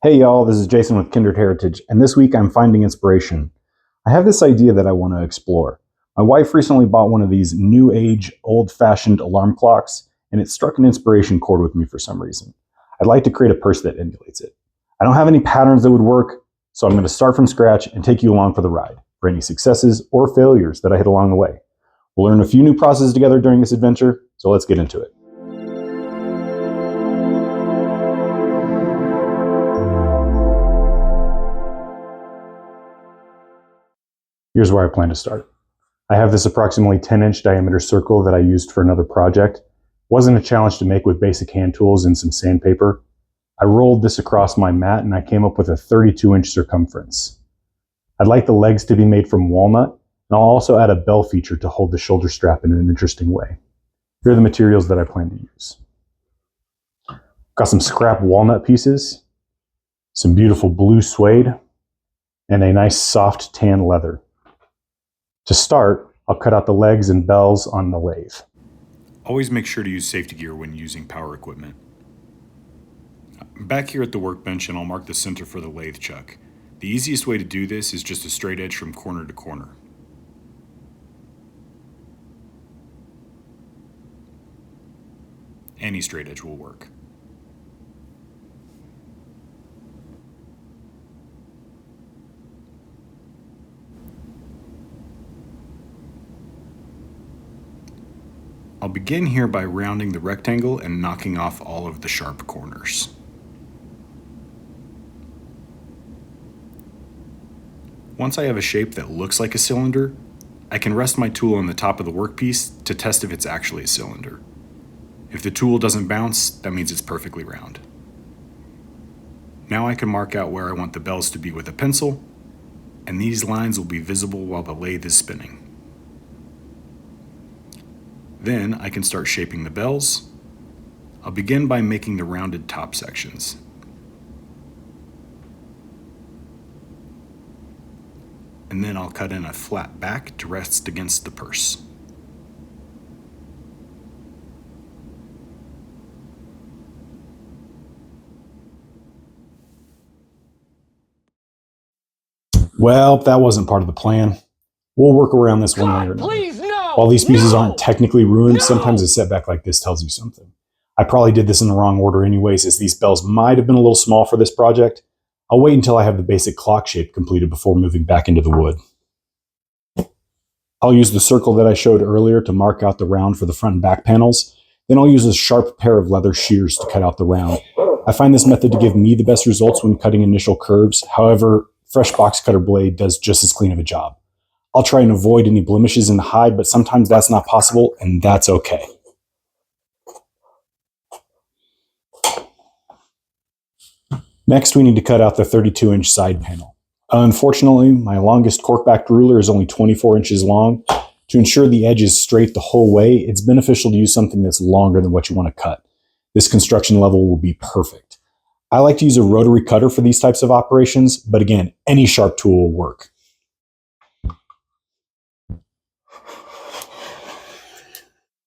Hey y'all, this is Jason with Kindred Heritage, and this week I'm finding inspiration. I have this idea that I want to explore. My wife recently bought one of these new age, old-fashioned alarm clocks, and it struck an inspiration chord with me for some reason. I'd like to create a purse that emulates it. I don't have any patterns that would work, so I'm going to start from scratch and take you along for the ride, for any successes or failures that I hit along the way. We'll learn a few new processes together during this adventure, so let's get into it. Here's where I plan to start. I have this approximately 10-inch diameter circle that I used for another project. It wasn't a challenge to make with basic hand tools and some sandpaper. I rolled this across my mat and I came up with a 32-inch circumference. I'd like the legs to be made from walnut, and I'll also add a bell feature to hold the shoulder strap in an interesting way. Here are the materials that I plan to use. Got some scrap walnut pieces, some beautiful blue suede, and a nice soft tan leather. To start, I'll cut out the legs and bells on the lathe. Always make sure to use safety gear when using power equipment. I'm back here at the workbench and I'll mark the center for the lathe chuck. The easiest way to do this is just a straight edge from corner to corner. Any straight edge will work. I'll begin here by rounding the rectangle and knocking off all of the sharp corners. Once I have a shape that looks like a cylinder, I can rest my tool on the top of the workpiece to test if it's actually a cylinder. If the tool doesn't bounce, that means it's perfectly round. Now I can mark out where I want the bells to be with a pencil, and these lines will be visible while the lathe is spinning. Then I can start shaping the bells. I'll begin by making the rounded top sections. And then I'll cut in a flat back to rest against the purse. Well, that wasn't part of the plan. We'll work around this one way or another. Please, no! While these pieces aren't technically ruined, sometimes a setback like this tells you something. I probably did this in the wrong order anyways, as these bells might have been a little small for this project. I'll wait until I have the basic clock shape completed before moving back into the wood. I'll use the circle that I showed earlier to mark out the round for the front and back panels. Then I'll use a sharp pair of leather shears to cut out the round. I find this method to give me the best results when cutting initial curves. However, fresh box cutter blade does just as clean of a job. I'll try and avoid any blemishes in the hide, but sometimes that's not possible, and that's okay. Next, we need to cut out the 32-inch side panel. Unfortunately, my longest cork-backed ruler is only 24 inches long. To ensure the edge is straight the whole way, it's beneficial to use something that's longer than what you want to cut. This construction level will be perfect. I like to use a rotary cutter for these types of operations, but again, any sharp tool will work.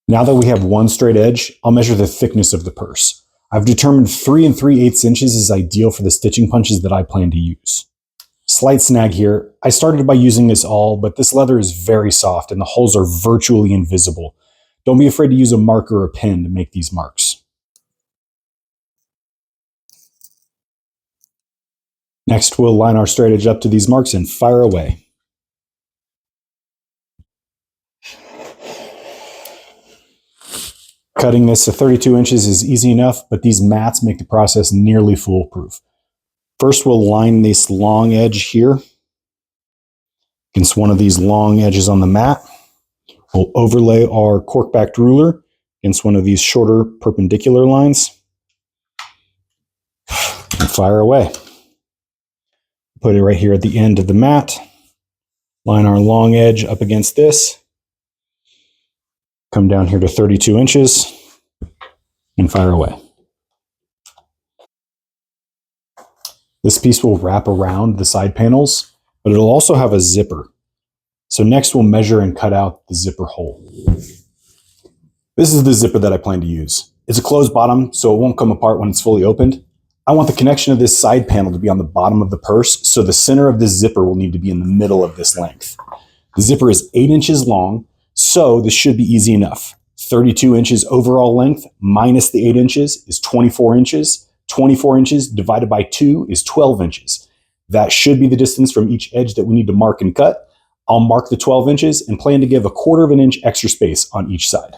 Now that we have one straight edge, I'll measure the thickness of the purse. I've determined 3 3/8 inches is ideal for the stitching punches that I plan to use. Slight snag here. I started by using this awl, but this leather is very soft and the holes are virtually invisible. Don't be afraid to use a marker or a pen to make these marks. Next, we'll line our straight edge up to these marks and fire away. Cutting this to 32 inches is easy enough, but these mats make the process nearly foolproof. First, we'll line this long edge here against one of these long edges on the mat. We'll overlay our cork-backed ruler against one of these shorter perpendicular lines and fire away. Put it right here at the end of the mat. Line our long edge up against this. Come down here to 32 inches and fire away. This piece will wrap around the side panels, but it'll also have a zipper. So next we'll measure and cut out the zipper hole. This is the zipper that I plan to use. It's a closed bottom, so it won't come apart when it's fully opened. I want the connection of this side panel to be on the bottom of the purse, so the center of this zipper will need to be in the middle of this length. The zipper is 8 inches long, so this should be easy enough. 32 inches overall length minus the 8 inches is 24 inches. 24 inches divided by 2 is 12 inches. That should be the distance from each edge that we need to mark and cut. I'll mark the 12 inches and plan to give a 1/4 of an inch extra space on each side.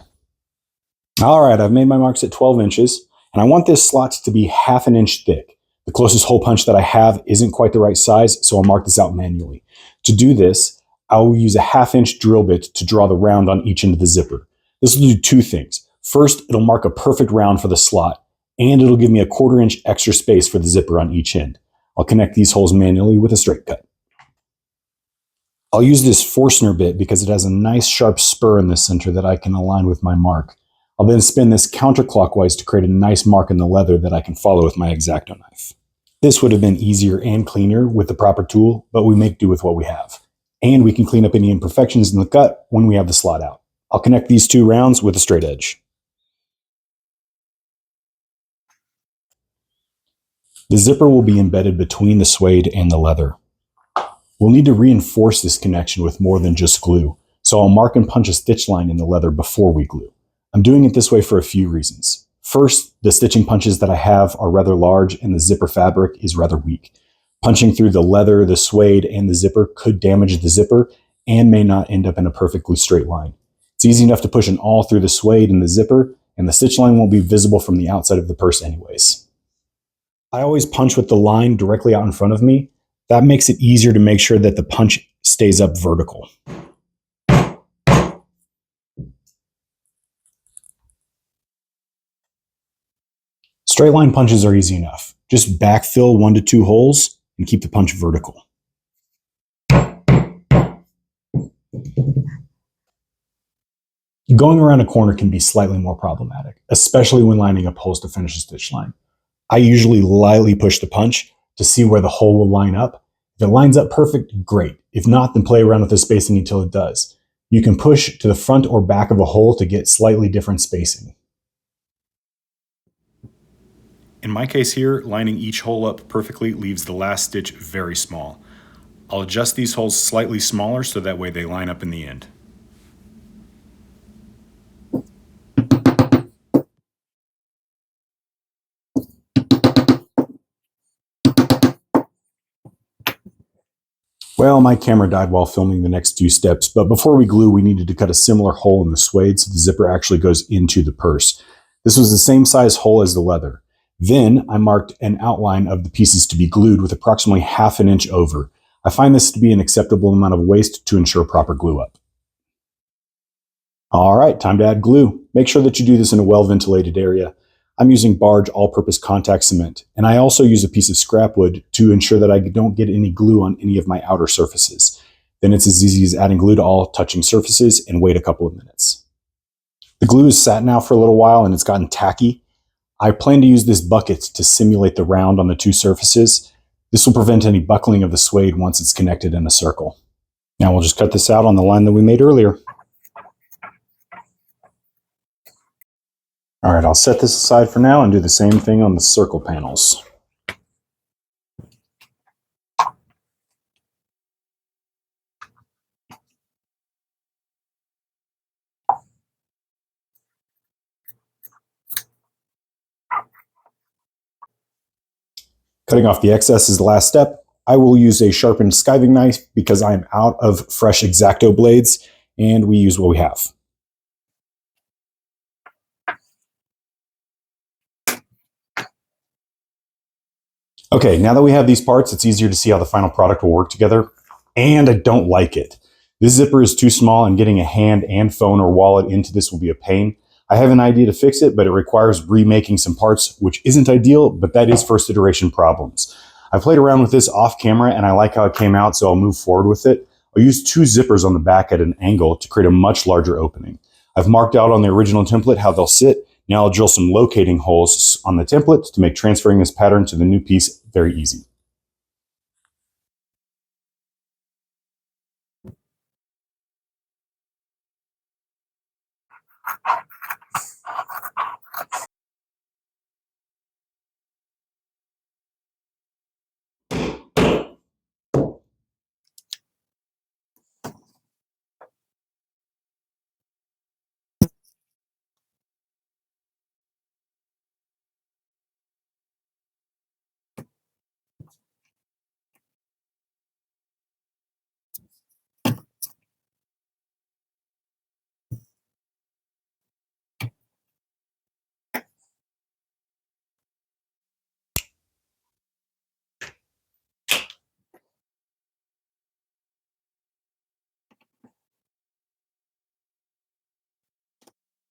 All right, I've made my marks at 12 inches, and I want this slot to be 1/2 inch thick. The closest hole punch that I have isn't quite the right size, so I'll mark this out manually. To do this, I will use a 1/2 inch drill bit to draw the round on each end of the zipper. This will do 2 things. First, it'll mark a perfect round for the slot, and it'll give me a 1/4 inch extra space for the zipper on each end. I'll connect these holes manually with a straight cut. I'll use this Forstner bit because it has a nice sharp spur in the center that I can align with my mark. I'll then spin this counterclockwise to create a nice mark in the leather that I can follow with my X-Acto knife. This would have been easier and cleaner with the proper tool, but we make do with what we have. And we can clean up any imperfections in the cut when we have the slot out. I'll connect these 2 rounds with a straight edge. The zipper will be embedded between the suede and the leather. We'll need to reinforce this connection with more than just glue, so I'll mark and punch a stitch line in the leather before we glue. I'm doing it this way for a few reasons. First, the stitching punches that I have are rather large and the zipper fabric is rather weak. Punching through the leather, the suede, and the zipper could damage the zipper and may not end up in a perfectly straight line. It's easy enough to push an awl through the suede and the zipper, and the stitch line won't be visible from the outside of the purse anyways. I always punch with the line directly out in front of me. That makes it easier to make sure that the punch stays up vertical. Straight line punches are easy enough. Just backfill 1 to 2 holes and keep the punch vertical. Going around a corner can be slightly more problematic, especially when lining up holes to finish a stitch line. I usually lightly push the punch to see where the hole will line up. If it lines up perfect, great. If not, then play around with the spacing until it does. You can push to the front or back of a hole to get slightly different spacing. In my case here, lining each hole up perfectly leaves the last stitch very small. I'll adjust these holes slightly smaller so that way they line up in the end. Well, my camera died while filming the next 2 steps, but before we glue, we needed to cut a similar hole in the suede so the zipper actually goes into the purse. This was the same size hole as the leather. Then I marked an outline of the pieces to be glued with approximately 1/2 an inch over. I find this to be an acceptable amount of waste to ensure proper glue up. All right, time to add glue. Make sure that you do this in a well-ventilated area. I'm using Barge all-purpose contact cement, and I also use a piece of scrap wood to ensure that I don't get any glue on any of my outer surfaces. Then it's as easy as adding glue to all touching surfaces and wait a couple of minutes. The glue is sat now for a little while and it's gotten tacky. I plan to use this bucket to simulate the round on the 2 surfaces. This will prevent any buckling of the suede once it's connected in a circle. Now we'll just cut this out on the line that we made earlier. All right, I'll set this aside for now and do the same thing on the circle panels. Cutting off the excess is the last step. I will use a sharpened skiving knife because I'm out of fresh X-Acto blades, and we use what we have. Okay, now that we have these parts, it's easier to see how the final product will work together, and I don't like it. This zipper is too small, and getting a hand and phone or wallet into this will be a pain. I have an idea to fix it, but it requires remaking some parts, which isn't ideal, but that is first iteration problems. I played around with this off camera, and I like how it came out, so I'll move forward with it. I'll use 2 zippers on the back at an angle to create a much larger opening. I've marked out on the original template how they'll sit. Now I'll drill some locating holes on the template to make transferring this pattern to the new piece very easy.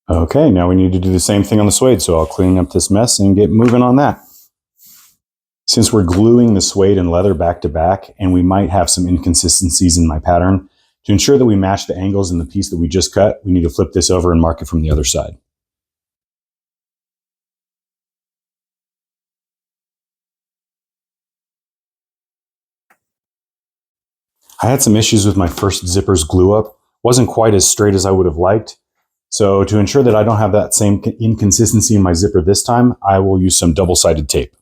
Okay, now we need to do the same thing on the suede, so I'll clean up this mess and get moving on that. Since we're gluing the suede and leather back to back, and we might have some inconsistencies in my pattern, to ensure that we match the angles in the piece that we just cut, we need to flip this over and mark it from the other side. I had some issues with my first zipper's glue up. Wasn't quite as straight as I would have liked. So to ensure that I don't have that same inconsistency in my zipper this time, I will use some double-sided tape.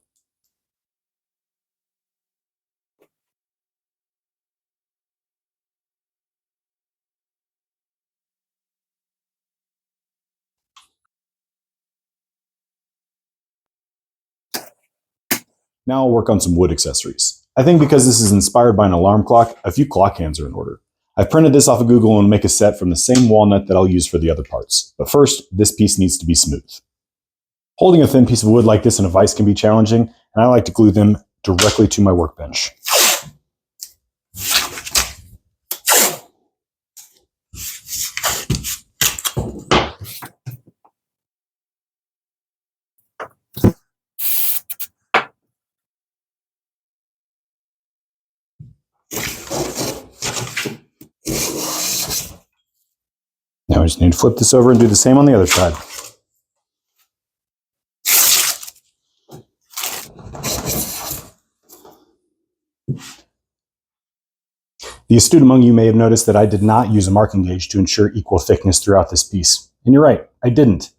Now I'll work on some wood accessories. I think because this is inspired by an alarm clock, a few clock hands are in order. I've printed this off of Google and make a set from the same walnut that I'll use for the other parts. But first, this piece needs to be smooth. Holding a thin piece of wood like this in a vise can be challenging, and I like to glue them directly to my workbench. Now I just need to flip this over and do the same on the other side. The astute among you may have noticed that I did not use a marking gauge to ensure equal thickness throughout this piece. And you're right, I didn't.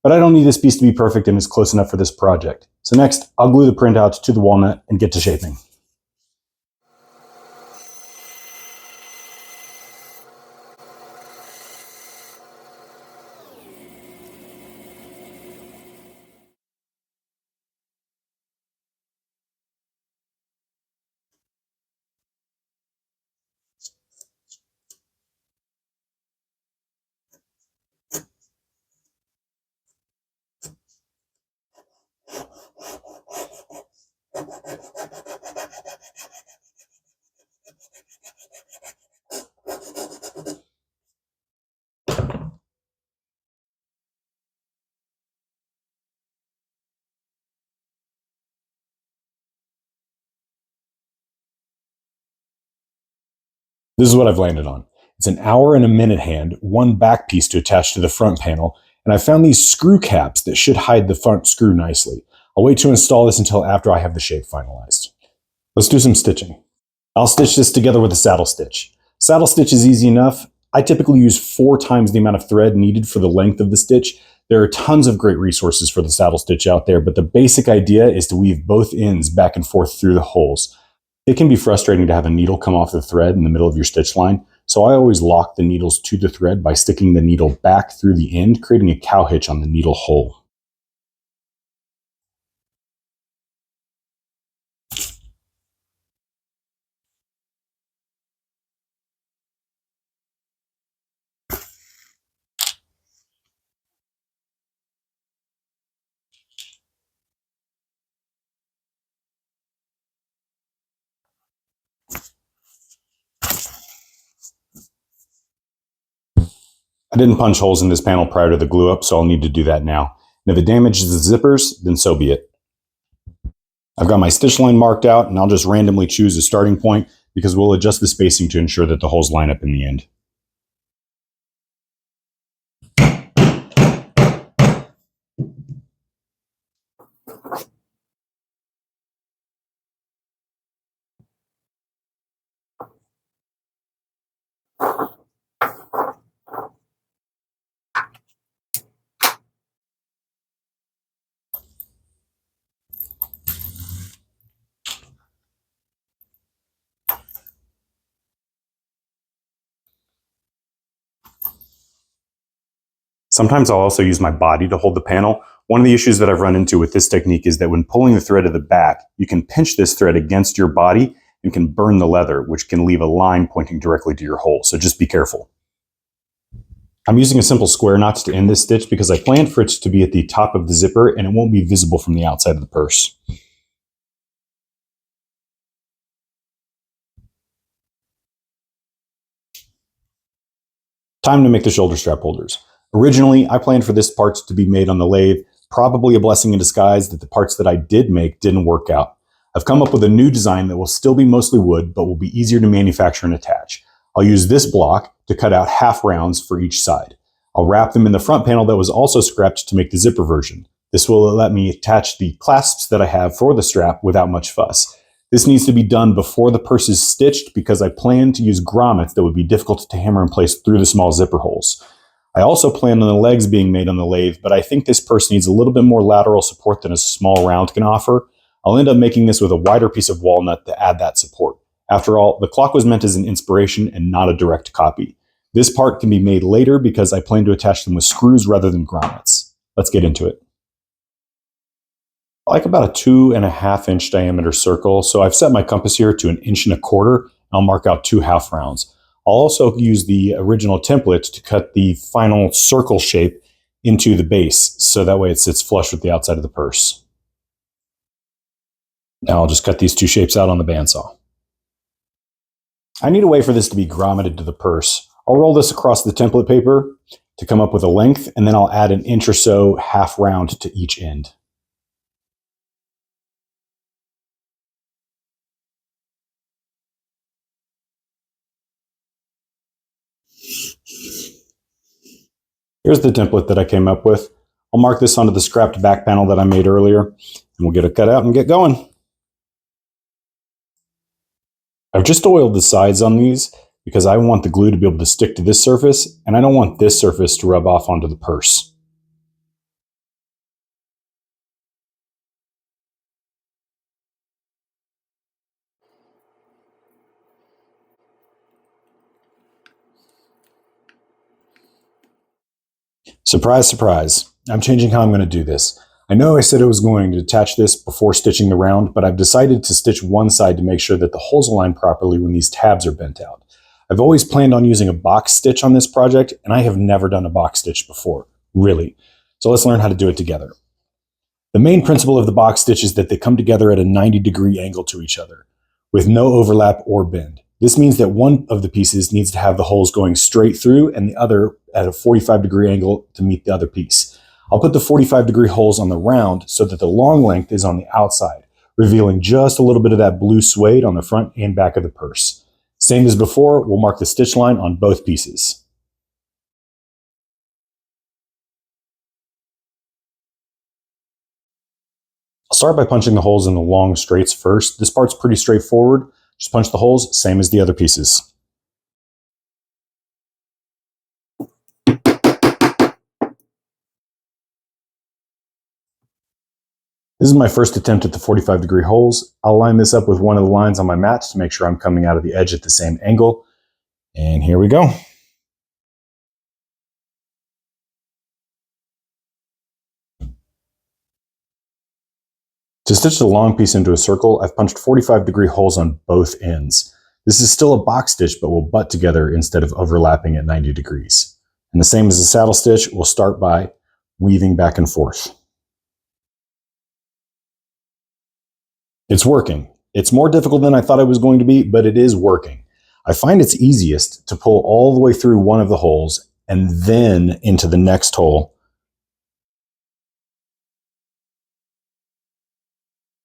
But I don't need this piece to be perfect and it's close enough for this project. So next, I'll glue the printouts to the walnut and get to shaping. This is what I've landed on. It's an hour and a minute hand, one back piece to attach to the front panel, and I found these screw caps that should hide the front screw nicely. I'll wait to install this until after I have the shape finalized. Let's do some stitching. I'll stitch this together with a saddle stitch. Saddle stitch is easy enough. I typically use 4 times the amount of thread needed for the length of the stitch. There are tons of great resources for the saddle stitch out there, but the basic idea is to weave both ends back and forth through the holes. It can be frustrating to have a needle come off the thread in the middle of your stitch line, so I always lock the needles to the thread by sticking the needle back through the end, creating a cow hitch on the needle hole. I didn't punch holes in this panel prior to the glue up, so I'll need to do that now. And if it damages the zippers, then so be it. I've got my stitch line marked out, and I'll just randomly choose a starting point because we'll adjust the spacing to ensure that the holes line up in the end. Sometimes I'll also use my body to hold the panel. One of the issues that I've run into with this technique is that when pulling the thread to the back, you can pinch this thread against your body and can burn the leather, which can leave a line pointing directly to your hole. So just be careful. I'm using a simple square notch to end this stitch because I planned for it to be at the top of the zipper and it won't be visible from the outside of the purse. Time to make the shoulder strap holders. Originally, I planned for this part to be made on the lathe, probably a blessing in disguise that the parts that I did make didn't work out. I've come up with a new design that will still be mostly wood, but will be easier to manufacture and attach. I'll use this block to cut out half rounds for each side. I'll wrap them in the front panel that was also scrapped to make the zipper version. This will let me attach the clasps that I have for the strap without much fuss. This needs to be done before the purse is stitched because I plan to use grommets that would be difficult to hammer in place through the small zipper holes. I also plan on the legs being made on the lathe, but I think this purse needs a little bit more lateral support than a small round can offer. I'll end up making this with a wider piece of walnut to add that support. After all, the clock was meant as an inspiration and not a direct copy. This part can be made later because I plan to attach them with screws rather than grommets. Let's get into it. I like about a 2.5-inch diameter circle, so I've set my compass here to 1.25 inches. I'll mark out 2 half rounds. I'll also use the original template to cut the final circle shape into the base, so that way it sits flush with the outside of the purse. Now I'll just cut these 2 shapes out on the bandsaw. I need a way for this to be grommeted to the purse. I'll roll this across the template paper to come up with a length, and then I'll add 1 inch or so half round to each end. Here's the template that I came up with. I'll mark this onto the scrapped back panel that I made earlier, and we'll get it cut out and get going. I've just oiled the sides on these because I want the glue to be able to stick to this surface, and I don't want this surface to rub off onto the purse. Surprise, surprise. I'm changing how I'm going to do this. I know I said I was going to attach this before stitching the round, but I've decided to stitch one side to make sure that the holes align properly when these tabs are bent out. I've always planned on using a box stitch on this project, and I have never done a box stitch before, really. So let's learn how to do it together. The main principle of the box stitch is that they come together at a 90-degree angle to each other, with no overlap or bend. This means that one of the pieces needs to have the holes going straight through and the other at a 45-degree angle to meet the other piece. I'll put the 45-degree holes on the round so that the long length is on the outside, revealing just a little bit of that blue suede on the front and back of the purse. Same as before, we'll mark the stitch line on both pieces. I'll start by punching the holes in the long straights first. This part's pretty straightforward. Just punch the holes, same as the other pieces. This is my first attempt at the 45-degree holes. I'll line this up with one of the lines on my mat to make sure I'm coming out of the edge at the same angle. And here we go. To stitch the long piece into a circle, I've punched 45-degree holes on both ends. This is still a box stitch, but will butt together instead of overlapping at 90 degrees. And the same as the saddle stitch, we'll start by weaving back and forth. It's working. It's more difficult than I thought it was going to be, but it is working. I find it's easiest to pull all the way through one of the holes and then into the next hole,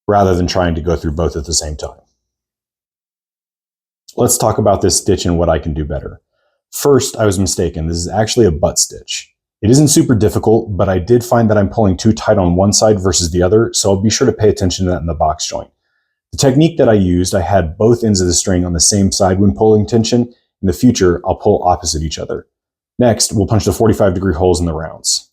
rather than trying to go through both at the same time. Let's talk about this stitch and what I can do better. First, I was mistaken. This is actually a butt stitch. It isn't super difficult, but I did find that I'm pulling too tight on one side versus the other, so I'll be sure to pay attention to that in the box joint. The technique that I used, I had both ends of the string on the same side when pulling tension. In the future, I'll pull opposite each other. Next, we'll punch the 45-degree holes in the rounds.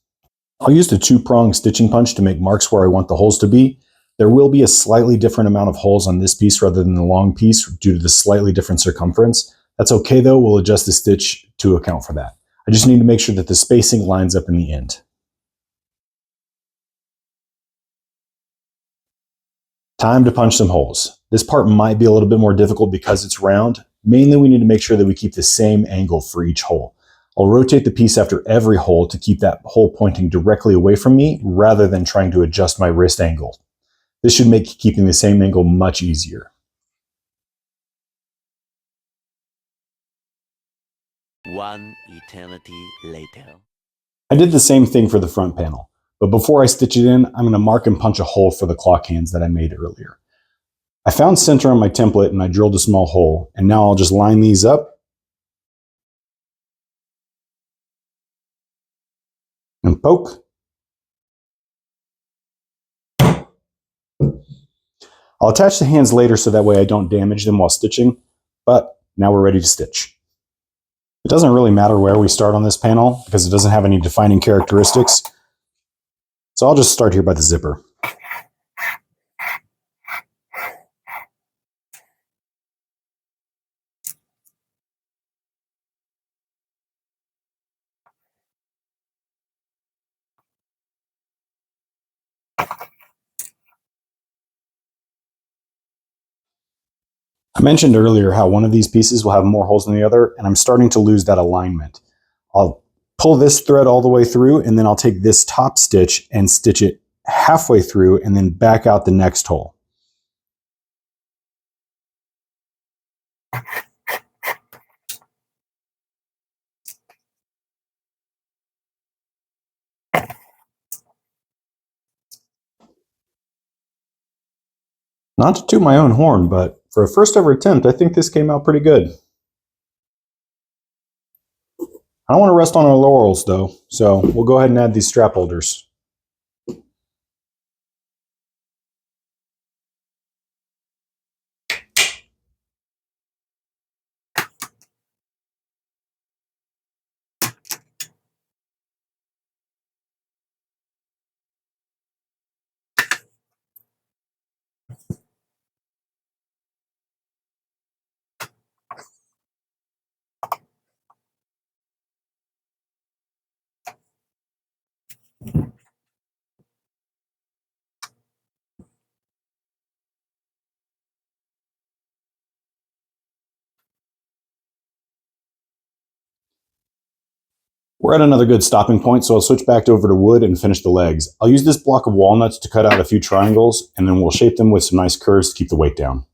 I'll use the 2-prong stitching punch to make marks where I want the holes to be. There will be a slightly different amount of holes on this piece rather than the long piece due to the slightly different circumference. That's okay though, we'll adjust the stitch to account for that. I just need to make sure that the spacing lines up in the end. Time to punch some holes. This part might be a little bit more difficult because it's round. Mainly we need to make sure that we keep the same angle for each hole. I'll rotate the piece after every hole to keep that hole pointing directly away from me rather than trying to adjust my wrist angle. This should make keeping the same angle much easier. One eternity later. I did the same thing for the front panel, but before I stitch it in, I'm going to mark and punch a hole for the clock hands that I made earlier. I found center on my template and I drilled a small hole, and now I'll just line these up and poke. I'll attach the hands later so that way I don't damage them while stitching, but now we're ready to stitch. It doesn't really matter where we start on this panel because it doesn't have any defining characteristics. So I'll just start here by the zipper. I mentioned earlier how one of these pieces will have more holes than the other, and I'm starting to lose that alignment. I'll pull this thread all the way through, and then I'll take this top stitch and stitch it halfway through and then back out the next hole. Not to toot my own horn, but for a first ever attempt, I think this came out pretty good. I don't want to rest on our laurels though, so we'll go ahead and add these strap holders. We're at another good stopping point, so I'll switch back over to wood and finish the legs. I'll use this block of walnuts to cut out a few triangles, and then we'll shape them with some nice curves to keep the weight down.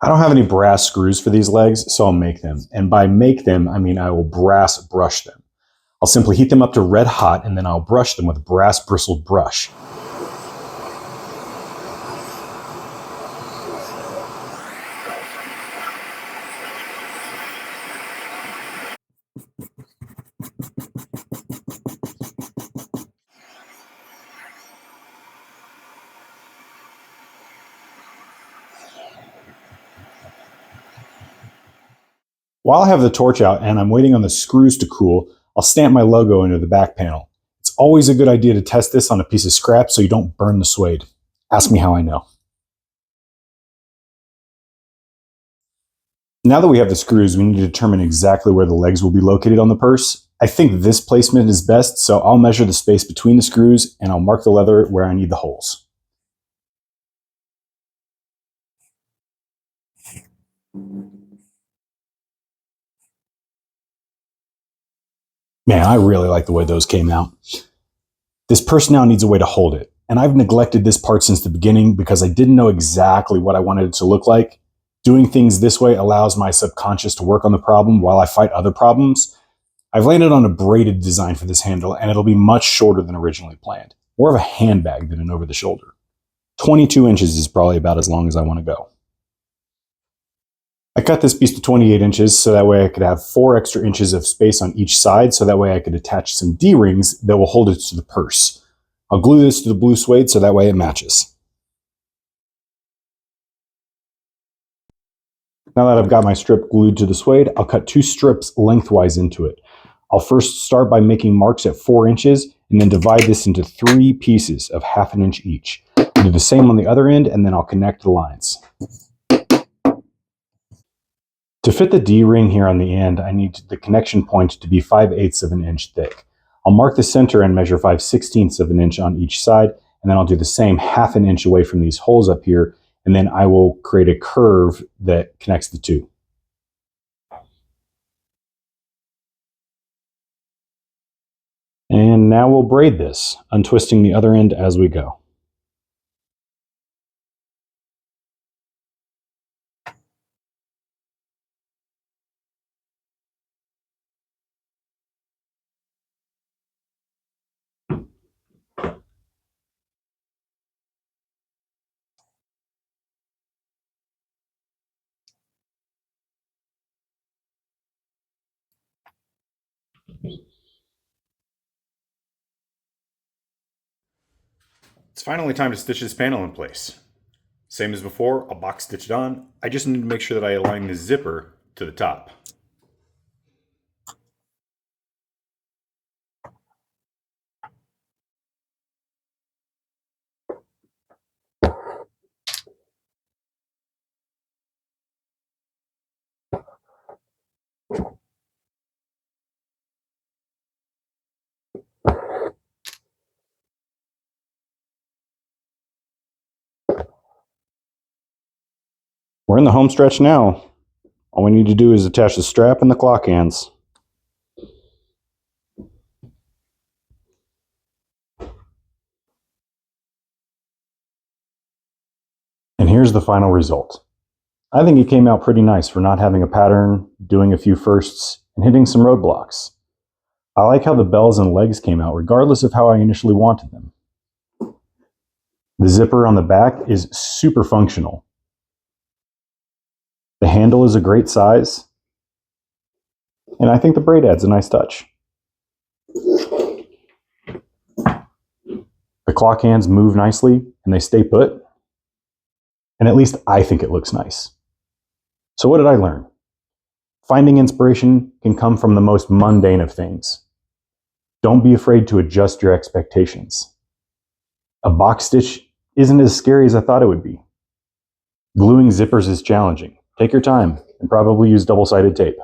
I don't have any brass screws for these legs, so I'll make them. And by make them, I mean I will brass brush them. I'll simply heat them up to red hot, and then I'll brush them with a brass bristled brush. While I have the torch out and I'm waiting on the screws to cool, I'll stamp my logo into the back panel. It's always a good idea to test this on a piece of scrap so you don't burn the suede. Ask me how I know. Now that we have the screws, we need to determine exactly where the legs will be located on the purse. I think this placement is best, so I'll measure the space between the screws and I'll mark the leather where I need the holes. Man, I really like the way those came out. This purse now needs a way to hold it, and I've neglected this part since the beginning because I didn't know exactly what I wanted it to look like. Doing things this way allows my subconscious to work on the problem while I fight other problems. I've landed on a braided design for this handle, and it'll be much shorter than originally planned. More of a handbag than an over-the-shoulder. 22 inches is probably about as long as I want to go. I cut this piece to 28 inches so that way I could have 4 extra inches of space on each side, so that way I could attach some D-rings that will hold it to the purse. I'll glue this to the blue suede so that way it matches. Now that I've got my strip glued to the suede, I'll cut 2 strips lengthwise into it. I'll first start by making marks at 4 inches and then divide this into 3 pieces of 1/2 inch each. I'll do the same on the other end and then I'll connect the lines. To fit the D-ring here on the end, I need the connection point to be 5/8 of an inch thick. I'll mark the center and measure 5/16 of an inch on each side, and then I'll do the same 1/2 an inch away from these holes up here, and then I will create a curve that connects the two. And now we'll braid this, untwisting the other end as we go. It's finally time to stitch this panel in place. Same as before, I'll box stitch it on. I just need to make sure that I align the zipper to the top. We're in the home stretch now. All we need to do is attach the strap and the clock hands. And here's the final result. I think it came out pretty nice for not having a pattern, doing a few firsts, and hitting some roadblocks. I like how the bells and legs came out regardless of how I initially wanted them. The zipper on the back is super functional. The handle is a great size, and I think the braid adds a nice touch. The clock hands move nicely and they stay put, and at least I think it looks nice. So what did I learn? Finding inspiration can come from the most mundane of things. Don't be afraid to adjust your expectations. A box stitch isn't as scary as I thought it would be. Gluing zippers is challenging. Take your time and probably use double-sided tape.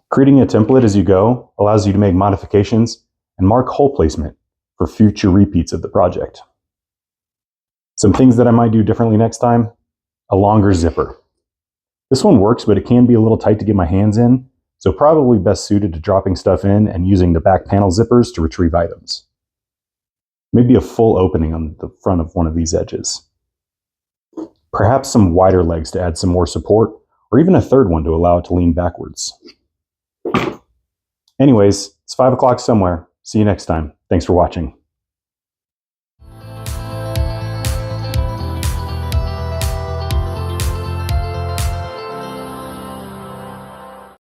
Creating a template as you go allows you to make modifications and mark hole placement for future repeats of the project. Some things that I might do differently next time: a longer zipper. This one works, but it can be a little tight to get my hands in, so probably best suited to dropping stuff in and using the back panel zippers to retrieve items. Maybe a full opening on the front of one of these edges. Perhaps some wider legs to add some more support, or even a third one to allow it to lean backwards. Anyways, it's 5 o'clock somewhere. See you next time. Thanks for watching.